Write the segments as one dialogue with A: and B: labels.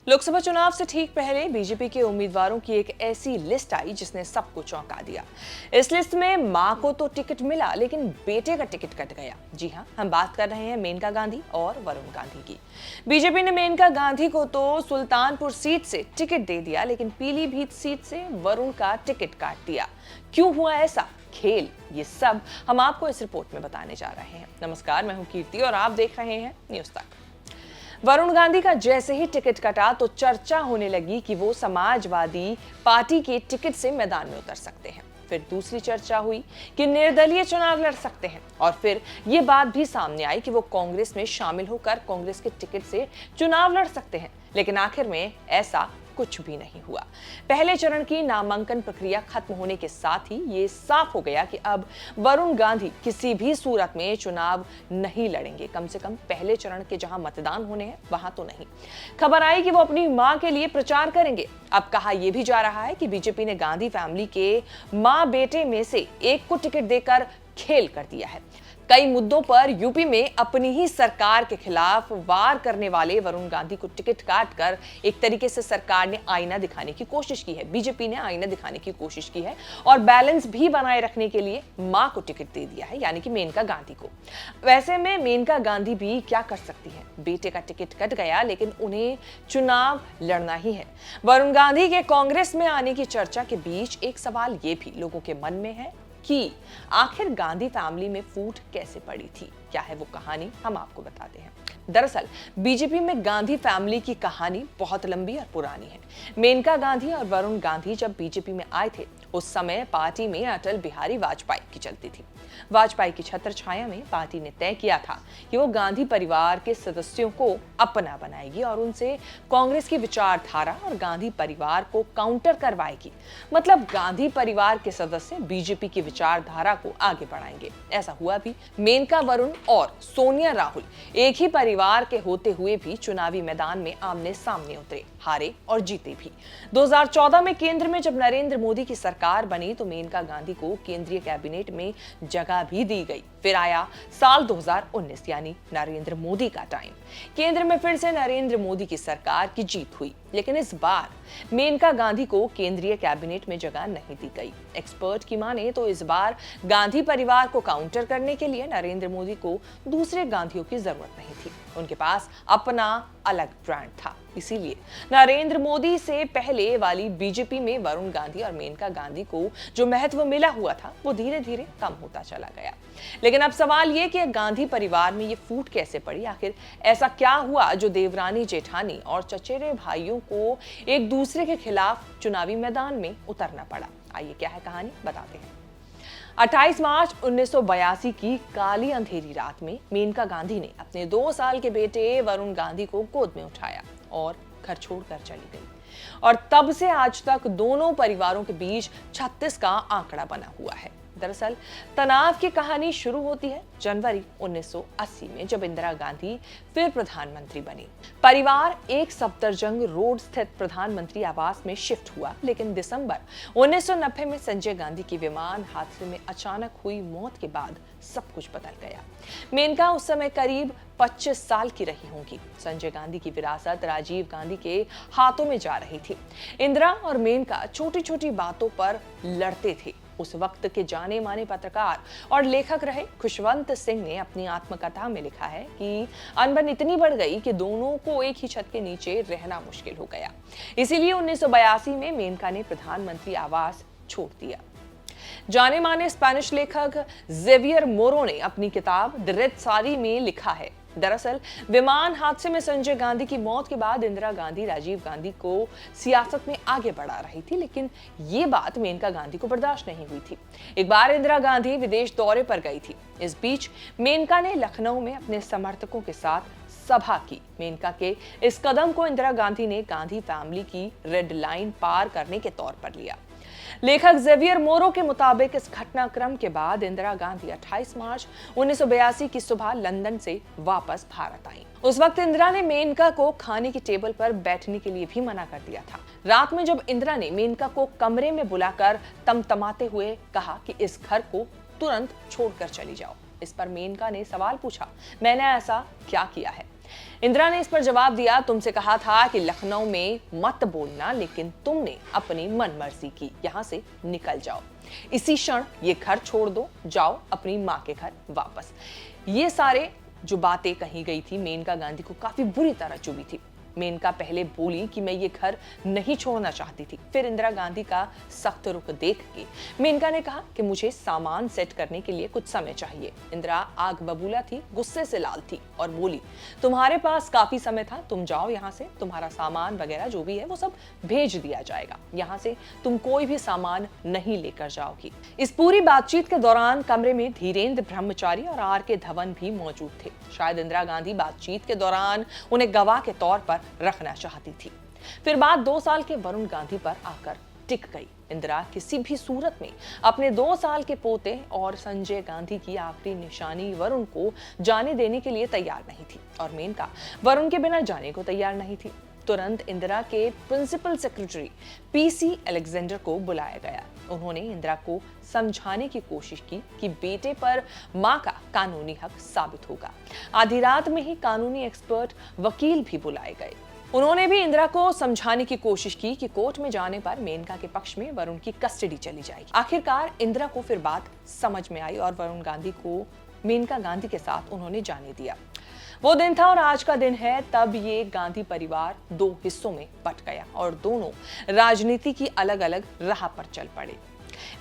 A: लोकसभा चुनाव से ठीक पहले बीजेपी के उम्मीदवारों की एक ऐसी लिस्ट आई जिसने सबको चौंका दिया। इस लिस्ट में मां को तो टिकट मिला लेकिन बेटे का टिकट कट गया। जी हां, हम बात कर रहे हैं मेनका गांधी और वरुण गांधी की। बीजेपी ने मेनका गांधी को तो सुल्तानपुर सीट से टिकट दे दिया लेकिन पीलीभीत सीट से वरुण का टिकट काट दिया। क्यों हुआ ऐसा खेल, ये सब हम आपको इस रिपोर्ट में बताने जा रहे हैं। नमस्कार, मैं हूं कीर्ति और आप देख रहे हैं न्यूज तक। वरुण गांधी का जैसे ही टिकट कटा तो चर्चा होने लगी कि वो समाजवादी पार्टी के टिकट से मैदान में उतर सकते हैं। फिर दूसरी चर्चा हुई कि निर्दलीय चुनाव लड़ सकते हैं और फिर ये बात भी सामने आई कि वो कांग्रेस में शामिल होकर कांग्रेस के टिकट से चुनाव लड़ सकते हैं। लेकिन आखिर में ऐसा कुछ भी नहीं हुआ। पहले चरण की नामांकन प्रक्रिया खत्म होने के साथ ही ये साफ हो गया कि अब वरुण गांधी किसी भी सूरत में चुनाव नहीं लड़ेंगे। कम से कम पहले चरण के जहां मतदान होने हैं वहां तो नहीं। खबर आई कि वो अपनी मां के लिए प्रचार करेंगे। अब कहा यह भी जा रहा है कि बीजेपी ने गांधी फैमिली के मां बेटे में से एक को टिकट देकर खेल कर दिया है। कई मुद्दों पर यूपी में अपनी ही सरकार के खिलाफ वार करने वाले वरुण गांधी को टिकट काटकर एक तरीके से सरकार ने आईना दिखाने की कोशिश की है। बीजेपी ने आईना दिखाने की कोशिश की है और बैलेंस भी बनाए रखने के लिए मां को टिकट दे दिया है, यानी कि मेनका गांधी को। वैसे में मेनका गांधी भी क्या कर सकती है? बेटे का टिकट कट गया लेकिन उन्हें चुनाव लड़ना ही है। वरुण गांधी के कांग्रेस में आने की चर्चा के बीच एक सवाल ये भी लोगों के मन में है कि आखिर गांधी फैमिली में फूट कैसे पड़ी थी। क्या है वो कहानी, हम आपको बताते हैं। दरअसल बीजेपी में गांधी फैमिली की कहानी बहुत लंबी और पुरानी है। मेनका गांधी और वरुण गांधी जब बीजेपी में आए थे उस समय पार्टी में अटल बिहारी वाजपेयी की चलती थी। वाजपेयी की छत्र छाया में पार्टी ने तय किया था कि वो गांधी परिवार के सदस्यों को अपना बनाएगी और उनसे कांग्रेस की विचारधारा और गांधी परिवार को काउंटर करवाएगी। मतलब गांधी परिवार के सदस्य बीजेपी की विचारधारा को आगे बढ़ाएंगे। ऐसा हुआ भी। मेनका, वरुण और सोनिया राहुल एक ही परिवार के होते हुए भी चुनावी मैदान में आमने सामने उतरे, हारे और जीते भी। 2014 में केंद्र में जब नरेंद्र मोदी की सरकार बनी तो मेनका गांधी को केंद्रीय कैबिनेट में जगह भी दी गई। फिर आया साल 2019 यानी नरेंद्र मोदी का टाइम। केंद्र में फिर से नरेंद्र मोदी की सरकार की जीत हुई लेकिन इस बार मेनका गांधी को केंद्रीय कैबिनेट में जगह नहीं दी गई। एक्सपर्ट की माने तो इस बार गांधी परिवार को काउंटर करने के लिए नरेंद्र मोदी को दूसरे गांधियों की जरूरत नहीं थी। उनके पास अपना अलग ब्रांड था। इसीलिए नरेंद्र मोदी से पहले वाली बीजेपी में वरुण गांधी और मेनका गांधी को जो महत्व मिला हुआ था वो धीरे धीरे कम होता चला गया। लेकिन अब सवाल ये कि गांधी परिवार में ये फूट कैसे पड़ी? आखिर ऐसा क्या हुआ जो देवरानी जेठानी और चचेरे भाइयों को एक दूसरे के खिलाफ चुनावी मैदान में उतरना पड़ा? आइए क्या है कहानी, बताते हैं। 28 मार्च 1982 की काली अंधेरी रात में मेनका गांधी ने अपने 2 साल के बेटे वरुण गांधी को गोद में उठाया और घर छोड़कर चली गई। और तब से आज तक दोनों परिवारों के बीच 36 का आंकड़ा बना हुआ है। दरअसल तनाव की कहानी शुरू होती है जनवरी 1980 में जब इंदिरा गांधी फिर प्रधानमंत्री बनी। परिवार एक सफदरजंग रोड स्थित प्रधानमंत्री आवास में शिफ्ट हुआ लेकिन दिसंबर 1990 में संजय गांधी की विमान हादसे में अचानक हुई मौत के बाद सब कुछ बदल गया। मेनका उस समय करीब 25 साल की रही होंगी। संजय गांधी की विरासत राजीव गांधी के हाथों में जा रही थी। इंदिरा और मेनका छोटी छोटी बातों पर लड़ते थे। उस वक्त के जाने माने पत्रकार और लेखक रहे खुशवंत सिंह ने अपनी आत्मकथा में लिखा है कि अनबन इतनी बढ़ गई कि दोनों को एक ही छत के नीचे रहना मुश्किल हो गया। इसीलिए 1982 में मेनका ने प्रधानमंत्री आवास छोड़ दिया। जाने माने स्पेनिश लेखक जेवियर मोरो ने अपनी किताब द रेड साड़ी में लिखा है, दरअसल विमान हादसे में संजय गांधी की मौत के बाद इंदिरा गांधी राजीव गांधी को सियासत में आगे बढ़ा रही थी लेकिन ये बात मेनका गांधी को बर्दाश्त नहीं हुई थी। एक बार इंदिरा गांधी विदेश दौरे पर गई थी। इस बीच मेनका ने लखनऊ में अपने समर्थकों के साथ सभा की। मेनका के इस कदम को इंदिरा गांधी ने गांधी फैमिली की रेड लाइन पार करने के तौर पर लिया। लेखक जेवियर मोरो के मुताबिक इस घटनाक्रम के बाद इंदिरा गांधी 28 मार्च 1982 की सुबह लंदन से वापस भारत आई। उस वक्त इंदिरा ने मेनका को खाने की टेबल पर बैठने के लिए भी मना कर दिया था। रात में जब इंदिरा ने मेनका को कमरे में बुलाकर तमतमाते हुए कहा कि इस घर को तुरंत छोड़कर चली जाओ, इस पर मेनका ने सवाल पूछा, मैंने ऐसा क्या किया है? इंदिरा ने इस पर जवाब दिया, तुमसे कहा था कि लखनऊ में मत बोलना, लेकिन तुमने अपनी मनमर्जी की, यहां से निकल जाओ। इसी क्षण ये घर छोड़ दो, जाओ अपनी माँ के घर वापस। ये सारे जो बातें कही गई थी मेनका गांधी को काफी बुरी तरह चुभी थी। मेनका पहले बोली कि मैं ये घर नहीं छोड़ना चाहती थी। फिर इंदिरा गांधी का सख्त रुख देख के मेनका ने कहा कि मुझे सामान सेट करने के लिए कुछ समय चाहिए। इंदिरा आग बबूला थी, गुस्से से लाल थी और बोली, तुम्हारे पास काफी समय था, तुम जाओ यहाँ से, तुम्हारा सामान वगैरह जो भी है वो सब भेज दिया जाएगा, यहाँ से तुम कोई भी सामान नहीं लेकर जाओगी। इस पूरी बातचीत के दौरान कमरे में धीरेन्द्र ब्रह्मचारी और आर के धवन भी मौजूद थे। शायद इंदिरा गांधी बातचीत के दौरान उन्हें गवाह के तौर पर रखना चाहती थी। फिर बात 2 साल के वरुण गांधी पर आकर टिक गई। इंदिरा किसी भी सूरत में अपने 2 साल के पोते और संजय गांधी की आखिरी निशानी वरुण को जाने देने के लिए तैयार नहीं थी और मेनका वरुण के बिना जाने को तैयार नहीं थी। तुरंत इंदिरा के प्रिंसिपल सेक्रेटरी पीसी अलेक्जेंडर को बुलाया गया। उन्होंने इंदिरा को समझाने की कोशिश की कि बेटे पर मां का कानूनी हक साबित होगा। आधी रात में ही कानूनी एक्सपर्ट वकील भी बुलाए गए। उन्होंने भी इंदिरा को समझाने की कोशिश की कि कोर्ट में जाने पर मेनका के पक्ष में वरुण की कस्टडी चली जाएगी। आखिरकार इंदिरा को फिर बात समझ में आई और वरुण गांधी को मेनका गांधी के साथ उन्होंने जाने दिया। वो दिन था और आज का दिन है, तब ये गांधी परिवार 2 हिस्सों में बट गया और दोनों राजनीति की अलग अलग राह पर चल पड़े।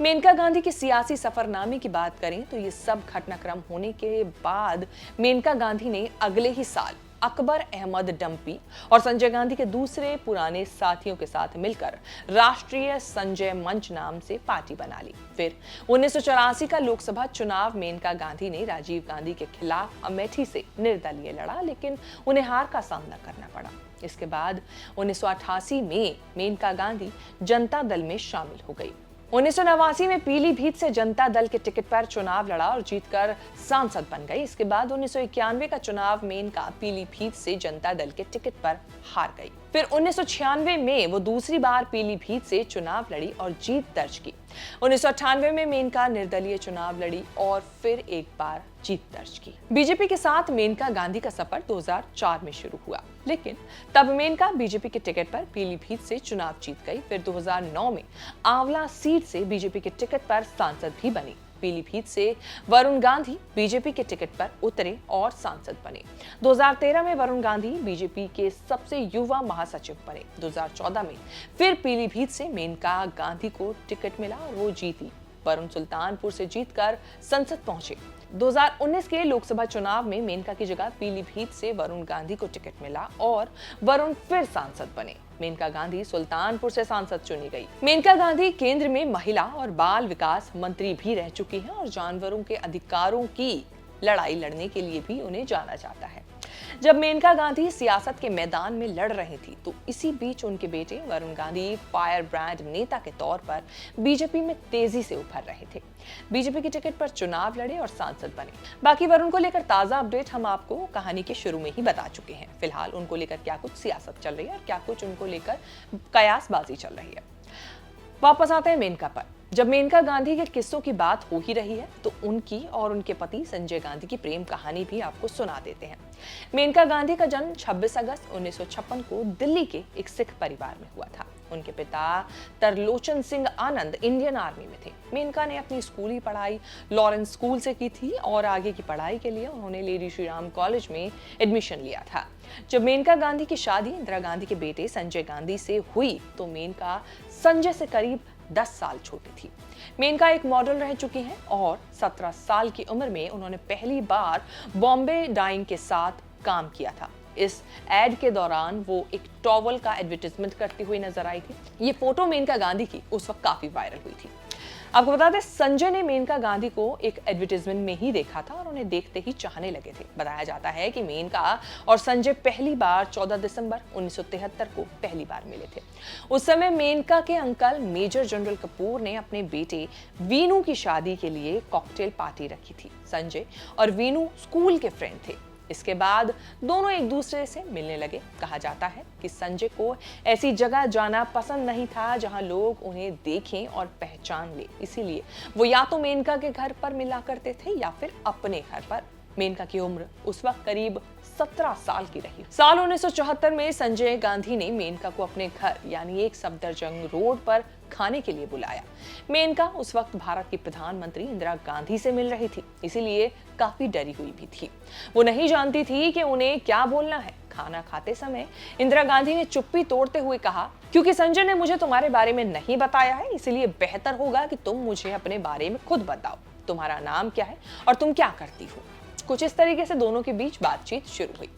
A: मेनका गांधी के सियासी सफरनामे की बात करें तो ये सब घटनाक्रम होने के बाद मेनका गांधी ने अगले ही साल अकबर अहमद डंपी और संजय गांधी के दूसरे पुराने साथियों के साथ मिलकर राष्ट्रीय संजय मंच नाम से पार्टी बना ली। फिर 1984 का लोकसभा चुनाव मेनका गांधी ने राजीव गांधी के खिलाफ अमेठी से निर्दलीय लड़ा, लेकिन उन्हें हार का सामना करना पड़ा। इसके बाद 1988 में मेनका गांधी जनता दल में शामिल हो गई। 1989 में पीलीभीत से जनता दल के टिकट पर चुनाव लड़ा और जीतकर सांसद बन गई। इसके बाद 1991 का चुनाव मेनका पीलीभीत से जनता दल के टिकट पर हार गई। फिर 1996 में वो दूसरी बार पीलीभीत से चुनाव लड़ी और जीत दर्ज की। 1998 में मेनका निर्दलीय चुनाव लड़ी और फिर एक बार जीत दर्ज की। बीजेपी के साथ मेनका गांधी का सफर 2004 में शुरू हुआ, लेकिन तब मेनका बीजेपी के टिकट पर पीलीभीत से चुनाव जीत गई। फिर 2009 में आंवला सीट से बीजेपी के टिकट पर सांसद भी बनी। पीलीभीत से वरुण गांधी बीजेपी के टिकट पर उतरे और सांसद बने। 2013 में वरुण गांधी बीजेपी के सबसे युवा महासचिव बने। 2014 में फिर पीलीभीत से मेनका गांधी को टिकट मिला और वो जीती। वरुण सुल्तानपुर से जीतकर संसद पहुंचे। 2019 के लोकसभा चुनाव में मेनका की जगह पीलीभीत से वरुण गांधी को टिकट मिला और वरुण फिर सांसद बने। मेनका गांधी सुल्तानपुर से सांसद चुनी गई। मेनका गांधी केंद्र में महिला और बाल विकास मंत्री भी रह चुकी हैं और जानवरों के अधिकारों की लड़ाई लड़ने के लिए भी उन्हें जाना जाता है। जब मेनका गांधी सियासत के मैदान में लड़ रही थी तो इसी बीच उनके बेटे वरुण गांधी फायर ब्रांड नेता के तौर पर बीजेपी में तेजी से उभर रहे थे। बीजेपी के टिकट पर चुनाव लड़े और सांसद बने। बाकी वरुण को लेकर ताजा अपडेट हम आपको कहानी के शुरू में ही बता चुके हैं। फिलहाल उनको लेकर क्या कुछ सियासत चल रही है और क्या कुछ उनको लेकर कयासबाजी चल रही है। वापस आते हैं मेनका पर। जब मेनका गांधी के किस्सों की बात हो ही रही है तो उनकी और उनके पति संजय गांधी की प्रेम कहानी भी आपको सुना देते हैं। मेनका गांधी का जन्म 26 अगस्त 1956 को दिल्ली के एक सिख परिवार में हुआ था। उनके पिता तरलोचन सिंह आनंद इंडियन आर्मी में थे। मेनका ने अपनी स्कूली पढ़ाई लॉरेंस स्कूल से की थी और आगे की पढ़ाई के लिए उन्होंने लेडी श्री राम कॉलेज में एडमिशन लिया था। जब मेनका गांधी की शादी इंदिरा गांधी के बेटे संजय गांधी से हुई तो मेनका संजय से करीब 10 साल छोटी थी। मेनका एक मॉडल रह चुकी हैं और 17 साल की उम्र में उन्होंने पहली बार बॉम्बे डाइंग के साथ काम किया था। इस एड के दौरान वो एक टॉवल का एडवर्टाइजमेंट करती हुई नजर आई थी। ये फोटो मेनका गांधी की उस वक्त काफी वायरल हुई थी। आपको बता दें संजय ने मेनका गांधी को एक एडवर्टाइजमेंट में ही देखा था और उन्हें देखते ही चाहने लगे थे। बताया जाता है कि मेनका और संजय पहली बार 14 दिसंबर 1973 को पहली बार मिले थे। उस समय मेनका के अंकल मेजर जनरल कपूर ने अपने बेटे वीनू की शादी के लिए कॉकटेल पार्टी रखी थी। संजय और वीनू स्कूल के फ्रेंड थे। इसके बाद दोनों एक दूसरे से मिलने लगे। कहा जाता है कि संजय को ऐसी जगह जाना पसंद नहीं था जहां लोग उन्हें देखें और पहचान ले, इसीलिए वो या तो मेनका के घर पर मिला करते थे या फिर अपने घर पर मेनका की उम्र उस वक्त करीब 17 साल की रही। साल 1974 में संजय गांधी ने मेनका को अपने घर यानी एक सफदरजंग रोड पर खाने के लिए बुलाया। मेनका उस वक्त भारत की प्रधानमंत्री इंदिरा गांधी से मिल रही थी, इसीलिए काफी डरी हुई भी थी। वो नहीं जानती थी कि उन्हें क्या बोलना है। खाना खाते समय इंदिरा गांधी ने चुप्पी तोड़ते हुए कहा, क्योंकि संजय ने मुझे तुम्हारे बारे में नहीं बताया है, इसलिए बेहतर होगा कि तुम मुझे अपने बारे में खुद बताओ। तुम्हारा नाम क्या है और तुम क्या करती हो? कुछ इस तरीके से दोनों के बीच बातचीत शुरू हुई।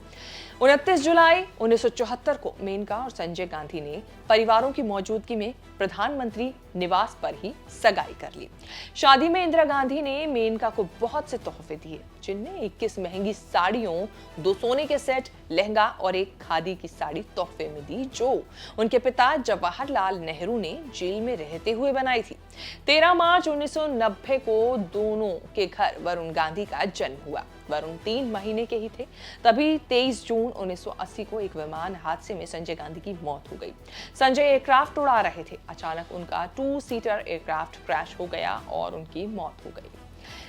A: 29 जुलाई 1974 को मेनका और संजय गांधी ने परिवारों की मौजूदगी में प्रधानमंत्री निवास पर ही सगाई कर ली। शादी में इंदिरा गांधी ने मेनका को बहुत से तोहफे दिए, जिनमें 21 महंगी साड़ियों, 2 सोने के सेट, लहंगा और एक खादी की साड़ी तोहफे में दी, जो उनके पिता जवाहरलाल नेहरू ने जेल में रहते हुए बनाई थी। 13 मार्च 1990 को दोनों के घर वरुण गांधी का जन्म हुआ। वरुण 3 महीने के ही थे, तभी 23 जून 1980 को एक विमान हादसे में संजय गांधी की मौत हो गई। संजय एयरक्राफ्ट उड़ा रहे थे, अचानक उनका 2 सीटर एयरक्राफ्ट क्रैश हो गया और उनकी मौत हो गई।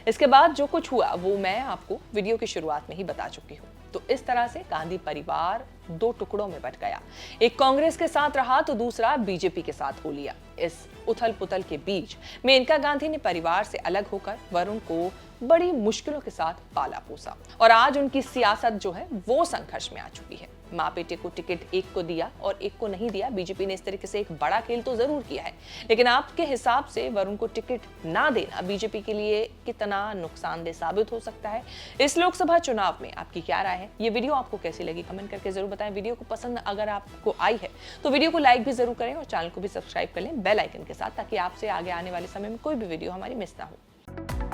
A: इसके बाद जो कुछ हुआ वो मैं आपको वीडियो की शुरुआत में ही बता चुकी हूँ। तो इस तरह से गांधी परिवार 2 टुकड़ों में बट गया। एक कांग्रेस के साथ रहा तो दूसरा बीजेपी के साथ हो लिया। इस उथल पुथल के बीच मेनका गांधी ने परिवार से अलग होकर वरुण को बड़ी मुश्किलों के साथ पाला पोसा और आज उनकी सियासत जो है वो संघर्ष में आ चुकी है। माँ बेटे को टिकट एक को दिया और एक को नहीं दिया। बीजेपी ने इस तरीके से एक बड़ा खेल तो जरूर किया है, लेकिन आपके हिसाब से वरुण को टिकट ना देना बीजेपी के लिए कितना नुकसानदेह साबित हो सकता है? इस लोकसभा चुनाव में आपकी क्या राय है? ये वीडियो आपको कैसी लगी कमेंट करके जरूर बताएं। वीडियो को पसंद अगर आपको आई है तो वीडियो को लाइक भी जरूर करें और चैनल को भी सब्सक्राइब कर लें बेल आइकन के साथ, ताकि आपसे आगे आने वाले समय में कोई भी वीडियो हमारी मिस ना हो।